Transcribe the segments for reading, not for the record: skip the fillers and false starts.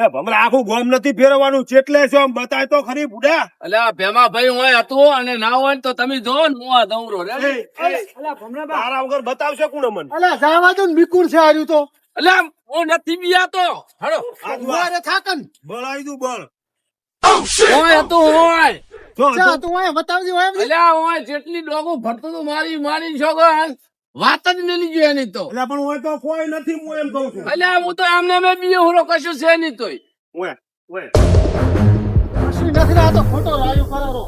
ભમરા આખું ગોમ નથી ફેરવવાનું ચેટલે છો આમ બતાય તો ખરી બુડા. અલ્યા ભેમા ભાઈ હું હતું અને ના હોય ને તો તમે જો ને હું આ દઉરો રે. તારા વગર બતાવશે કોણ મન? અલા જાવા દો ને બિકુલ છે હાર્યું તો. અલ્યા હું નથી બિયાતો. હળો મારે થાકન બળ આવી દઉં બળ. હોય હતું હોય. ચા તું આય બતાવજી હોય એમ. અલ્યા હોય જેટલી ડોગું ભરતું તું મારી છોકરો વાત જ મેલી ગયો એની તો. એટલે પણ હોય તો કોઈ નથી હું એમ કઉ છું. અલ્યા હું તો એમને મેં બીજો હુરો કશું છે નહીં તોય. ઓય ઓય કશું નથી આ તો ખોટો રાયો કરારો.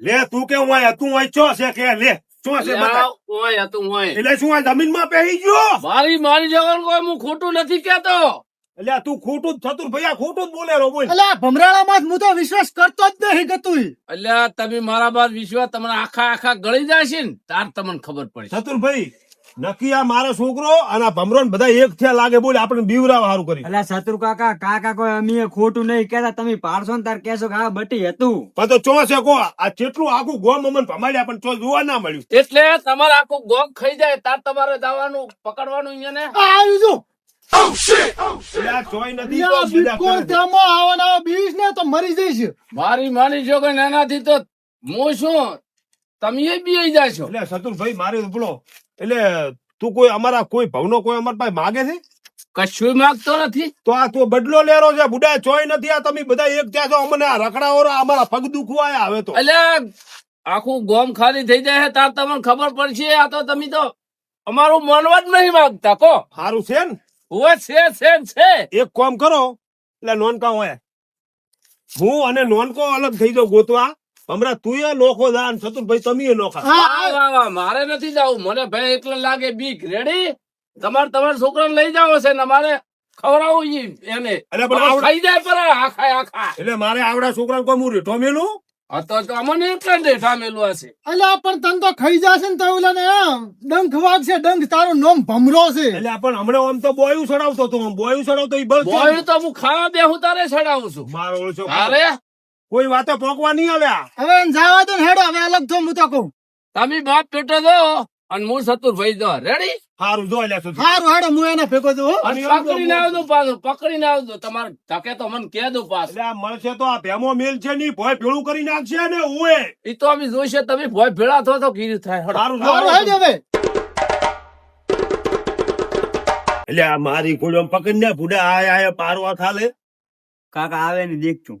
લે તું કે હોય તું હોય ચો છે કે લે ચો છે બતા. અલ્યા, હોય હતું હોય. એટલે શું આ જમીનમાં પહેરી ગયો? મારી છોકરો કોઈ હું ખોટું નથી કેતો. એટલે તું ખોટું જ થતું ભૈયા ખોટું જ બોલે રો બોલ. અલા ભમરાળામાં જ હું તો વિશ્વાસ કરતો જ નહીં ગતુંય. અલ્યા તમે મારા બાદ વિશ્વાસ તમને આખા ગળી જાય છે ને તાર તમને ખબર પડે. ચતુરભાઈ નક્કી આ મારો છોકરો અને આ ભમરો ને બધા એક થયા લાગે બોલ આપણે બીવરાવ હારું કરી. અલા શત્રુ કાકા કોઈ અમે ખોટું નહીં કેતા તમે પાડશો ને તાર કેશો કે આ બટી હતું. પણ તો ચો છે કો આ કેટલું આખું ગોમ અમન ભમાડ્યા પણ ચો જોવા ના મળ્યું. એટલે તમારે આખું ગોગ ખાઈ જાય તાર તમારે જવાનું પકડવાનું અહીંયા ને. આવી જો એટલે આ ચોય નથી તો યા બીજા બિકુલ કરે છે. તેમાં આવવાના બીજ ને તો મરી જઈશ. મારી છોકરો નાનાથી તો હું શું તમે બી જાશો. એટલે ચતુરભાઈ મારે બોલો એટલે તું કોઈ અમારા કોઈ ભવનો કોઈ અમારા પાસે માગે છે કશું માંગતો નથી. તો આ તું બદલો લેરો છે બુડા ચોય નથી આ તમે બધા એક થયા છો અમને આ રખડાવો અમારા પગ દુખવા આયા હવે તો. અલ્યા આખું ગોમ ખાલી થઈ જાય તાર તમને ખબર પડશે. આ તો તમે તો અમારું માનવા જ નહીં માંગતા કો. સારું છે ને હોય છે. એક કામ કરો એટલે નોનકા હોય હું અને નોનકો અલગ થઈ જાવ ગોતવા. હમણાં તું એ નોખો જા અને ચતુરભાઈ તમે નોખા. વાહ, મારે નથી જવું. મને ભાઈ એટલે લાગે બીક. રેડી તમારા છોકરાને લઈ જાવ છે ને મારે ખવડાવું એને. અરે પણ આવડે- ખાઈ જાય પર આખા. એટલે મારે આવડા છોકરાને કોઈ હું રેઠો મેલું. હા તો અમને એટલે દેઠા મેલું હશે. અલ્યા પણ તન તો ખાઈ જશે ને તો ઓલા ને ડંખ વાગશે ડંખ. તારું નામ ભમરો છે. એટલે પણ હમણાં આમ તો બોયું ચડાવતો હતો બોયું ચડાવતો ઈ બળ છે. બોયું તો હું ખાવા બેહું તારે ચડાવું છું. મારો ઓળો છોકરો. અરે કોઈ વાતે પોકવા નહીં આવ્યા. હવે એને જવા દો ને હેડો હવે અલગ થો હું તો કહું. તમે બાપ પેટો દો અને હું સતુરભાઈ દો. રેડી સારું જો એટલે ચતુર. હારું હેડો હું એને ભેગો દઉં હો. અને પકડીને આવજો પાછું. પકડીને આવજો. તમારે ધકે તો મને કહે દો પાછું. એટલે આ મળશે તો આ ભેમો મેલ છે નહીં ભોય ભેળું કરી નાખશે ને ઓએ. એ તો અમે જોઈશે. તમે ભોય ભેળા થો તો કીધું થાય. હળો. સારું હારું હેડ જો હવે. એટલે આ મારી કોઈ પકડીને ભૂડા આયા પારવા ખાલે. કાકા આવે ને દેખતું.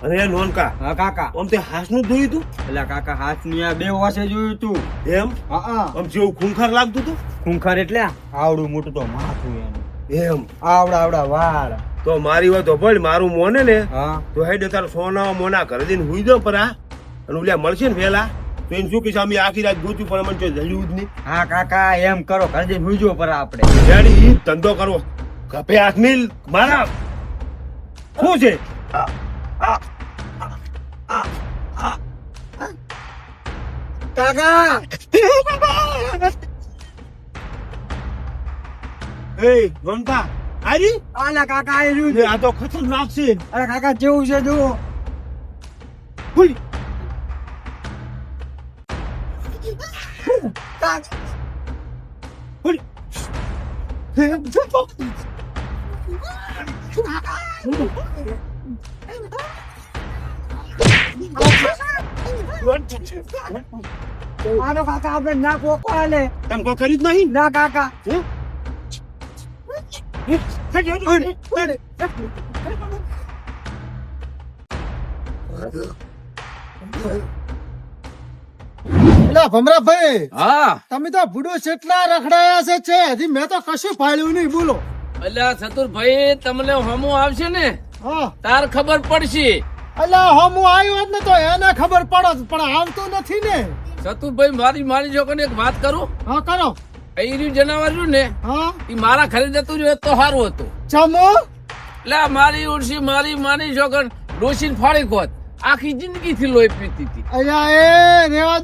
અને એ નોનકા હા કાકા. આમ તે હાસનું જ જોયું તું એટલે કાકા હાથ ની આ બે વાસે જોયું તું. એમ હા આમ જેવું ખૂંખાર લાગતું તું ખૂંખાર એટલે આવડું મોટું તો માથું એનું. એમ. આવડા વાળ. તો મારી વાત ભળ મારું મોને ને હા તો હેડ તાર સોના મોના ઘરે જઈને હુઈ જાવ પર આ અને ઓલ્યા મળશે ને વેલા તો એને શું કહીશ અમે આખી રાત ગોચ્યું પણ મને જલ્યું જ નહીં. હા કાકા એમ કરો ઘરે જઈને હુઈ જાઓ પર આપણે. રેડી ઈ ધંધો કરવો કપે હાથ નહીં મારા શું છે કાકા એ નોનકા આરી આલા કાકા આવ્યું. લે, આ તો ખતરનાક છે. અરે કાકા જેવું છે જુઓ. હુઈ. હુઈ. આનો કાકા આપણે ના પોકવા લે. તમ કોઈ કરી જ નહીં ના કાકા. એટલે ભમરાભાઈ હા તમે તો ભૂડો કેટલા રખડાયા છે હજી મેં તો કશું ફાળ્યું નહીં બોલો. અલ્યા સતુરભાઈ તમને હમું આવશે ને હા તાર ખબર પડશે. અલ્યા હું આવ્યો જ ને તો એને ખબર પડત પણ આવતો નથી ને. સતુરભાઈ મારી છોકરીને એક વાત કરું. હા કરો. એ જનાવર રહ્યું ને હા એ મારા ઘરે જતું રહ્યું તો સારું હતું. ચમો એટલે મારી ઉડસી મારી છોકર ડોસીને ફાળી ખોત આખી જિંદગી થી લોહી પીતી હતી. અલ્યા એ રેવા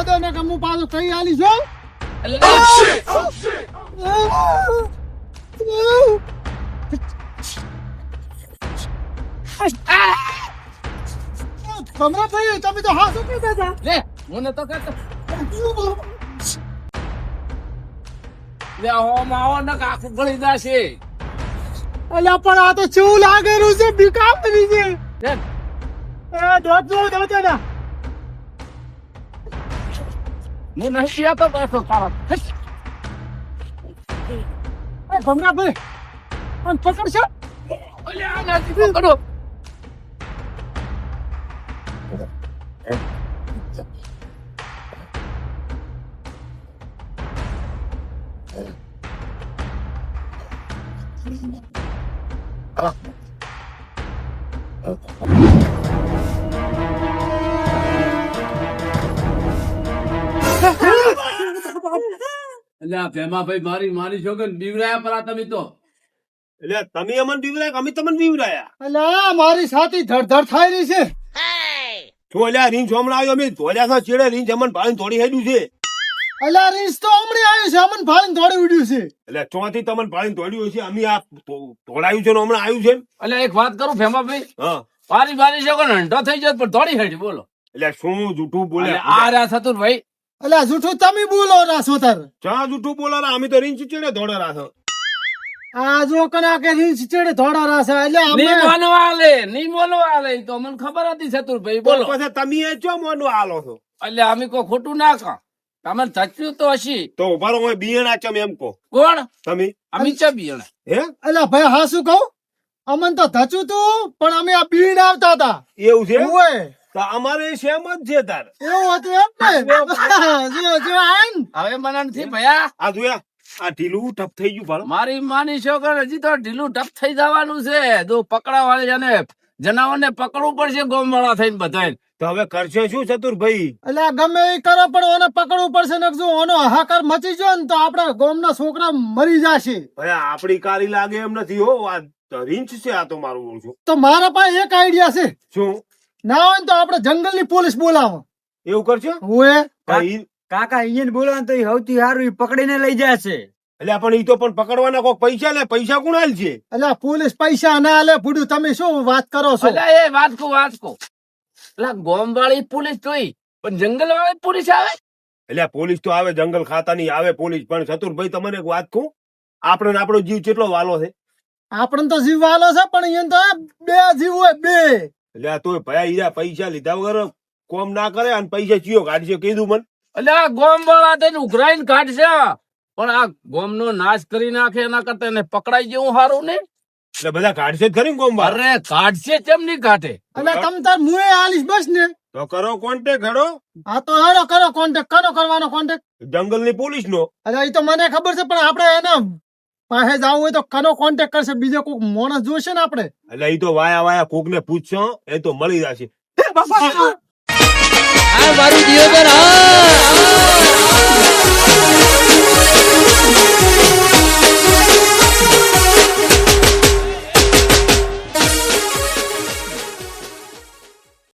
દો ને કે હું પાછું કઈ આલી છું. એટલે ભમરાભાઈ તમે તો હા શું કહેતા હતા. લે મને તો કહેતો લે ઓમ આવો ને કે આખું ગળી જશે. અલ્યા પણ આ તો ચેવું લાગેલું છે બીકામણી છે લે, એ દોડજો ના હું નહીં આવતો પાછો તારા. હશ. એ ભમરાભાઈ આને પકડશો અલ્યા, આ નથી પકડો. અલ્યા ભેમાભાઈ, મારી છોકરી બીવરાયા પરા તમે તો. એટલે તમે અમને બીવરાય કે અમે તમને બીવરાયા? અલ્યા મારી છાતી ધડધડ થાય રહી છે શું અલ્યા રીંછ હમણાં આવ્યો અમે ધોલ્યા છે ચેડે રીંછ અમને ભાળીને દોડી હેડ્યું છે. અલ્યા રીસ તો હમણાં આવ્યું છે અમને ભાળીને દોડી ઉડ્યું છે એટલે ચોથી તમને ભાળીને દોડ્યું છે અમે આ ધોળાયું છે ને હમણાં આવ્યું છે. અલ્યા એક વાત કરું ભેમાભાઈ, હા મારી છોકરી હંડો થઈ જાય પણ દોડી હેડી બોલો. એટલે શું જૂઠું બોલે? અલ્યા, આ રહ્યા સતુરભાઈ. અલ્યા જૂઠું તમે બોલો રાસો તાર ચા જૂઠું બોલારા અમે તો રીંછ ચેડે દોડેલા છે. આ જો કના કે રીસ ચેડે ધોડા રાસે અલ્યા નહીં અમે માનવા લે તો અમને ખબર હતી સતુરભાઈ બોલો. પછી તમે એ ચો મોનું આલો છો? એટલે અમે કોઈ ખોટું ના કહો, તમે થચ્યું તો હશી. તો ઉભા રહો બિયણા ચમ એમ કહો કોણ? તમે? અમે ચબી હે અલ્યા ભાઈ હા શું કહું અમન તો ધચું તું પણ અમે આ બીણ આવતા હતા એવું છે? ઓય તો અમારે સેમ જ છે તાર. એવું હતું એમ ને જો આઈન હવે મને નથી ભયા. આ જોયા આ ઢીલું ટપ થઈ ગયું ભાડો. મારી માની છોકરી હજી તો ઢીલું ટપ થઈ જવાનું છે. જો પકડાવાળી અને જનાવરને પકડવું પડશે ગોમવાળા થઈને બધાય. તો હવે કરશે શું ચતુરભાઈ? અલ્યા ગમે એ કરો પણ ઓને પકડવું પડશે ને જો ઓનો હાહાકાર મચી ગયો ને તો આપણા ગામના છોકરા મરી જશે ભાઈ આપડી કારી લાગે એમ નથી હો. આ રીંછ છે આ તો મારું બોલું છું. તો મારા પાસે એક આઈડિયા છે શું ના હોય ને તો આપણે જંગલની પોલીસ બોલાવો એવું કરશે? ઓએ ભાઈ કાકા અહીંયા બોલવાનું તો ઈ સૌથી સારું ઈ પકડીને લઈ જશે. એટલે પણ ઈ તો પણ પકડવાના કોક પૈસા લે. પૈસા કોણ આલ છે? અલ્યા પોલીસ પૈસા ના લે ભૂડું તમે શું વાત કરો છો અલ્યા એ વાત કો એટલે ગોમવાળી પોલીસ જોઈ પણ જંગલ વાળી પોલીસ આવે. એટલે પોલીસ તો આવે જંગલ ખાતાની આવે પોલીસ. પણ ચતુરભાઈ તમને એક વાત કહું, આપણે ને આપણો જીવ કેટલો વાલો છે? આપણને તો જીવ વાલો છે પણ અહીંયા તો બે જીવ હોય બે એટલે આ તોય ભયા ઈરા પૈસા લીધા વગર કોમ ના કરે અને પૈસા ચિયો કાઢશે કીધું મને. એટલે આ ગોમવાળા તેને ઉઘરાઈને કાઢશે પણ આ ગોમનો નાશ કરી નાખે એના કરતા એને પકડાઈ જેવું સારું ને. એટલે બધા કાઢશે જ ખરી ને કોમ બાર? અરે કાઢશે કેમ નહીં કાઢે? એટલે તમ તાર મુએ આલીશ બસ ને તો કરો કોન્ટેક્ટ હેડો હા તો હેડો કરો કોન્ટેક્ટ કરો કરવાનો કોન્ટેક્ટ જંગલની પોલીસ નો. અરે એ તો મને ખબર છે પણ આપણે એને પાસે જવું હોય તો કનો કોન્ટેક્ટ કરશે બીજો કોઈક માણસ જોશે ને આપણે એટલે ઈ તો વાયા કોક ને પૂછશો એ તો મળી જશે. આ મારું દિયોદર